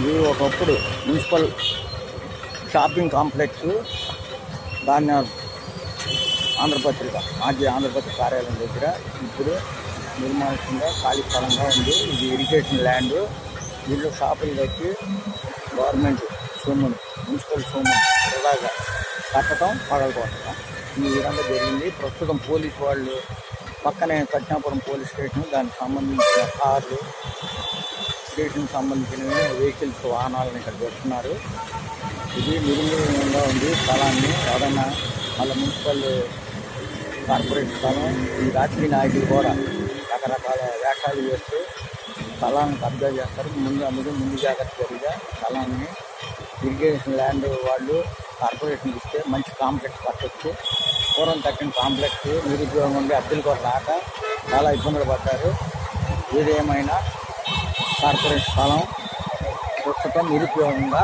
ఇది ఒకప్పుడు municipal shopping complex. దాన్ని ఆంధ్రపత్రిక మాజీ ఆంధ్రపత్రిక కార్యాలయం దగ్గర ఇప్పుడు నిర్మాణంగా ఖాళీ స్థలంగా ఉంది. ఇది ఇరిగేషన్ ల్యాండ్. దీంట్లో షాపులు కట్టి గవర్నమెంట్ సొమ్మును, మున్సిపల్ సొమ్మును ఇలాగా కట్టడం పగలగొట్టడం ఈ విధంగా జరిగింది. ప్రస్తుతం పోలీసు వాళ్ళు పక్కనే కట్నాపురం పోలీస్ స్టేషన్, దానికి సంబంధించిన కార్లు, స్టేషన్కి సంబంధించిన వెహికల్స్, వాహనాలను ఇక్కడ పెడుతున్నారు. ఇది నిర్మూలంగా ఉంది స్థలాన్ని. ఎవరన్నా మళ్ళీ మున్సిపల్ కార్పొరేట్ స్థలం, ఈ రాజకీయ నాయకులు కూడా రకరకాల వ్యాఖ్యలు చేస్తూ స్థలాన్ని కబ్జా చేస్తారు. ముందు జాగ్రత్త జరిగా స్థలాన్ని ఇరిగేషన్ ల్యాండ్ వాళ్ళు కార్పొరేషన్ ఇస్తే మంచి కాంప్లెక్స్ కట్టొచ్చు. పూర్వం కట్టిన కాంప్లెక్స్ నిరుద్యోగం ఉండి అద్దెలు కూడా రాక చాలా ఇబ్బందులు పడ్డారు. ఏదేమైనా కార్పొరేట్ స్థలం ప్రస్తుతం నిరుద్యోగంగా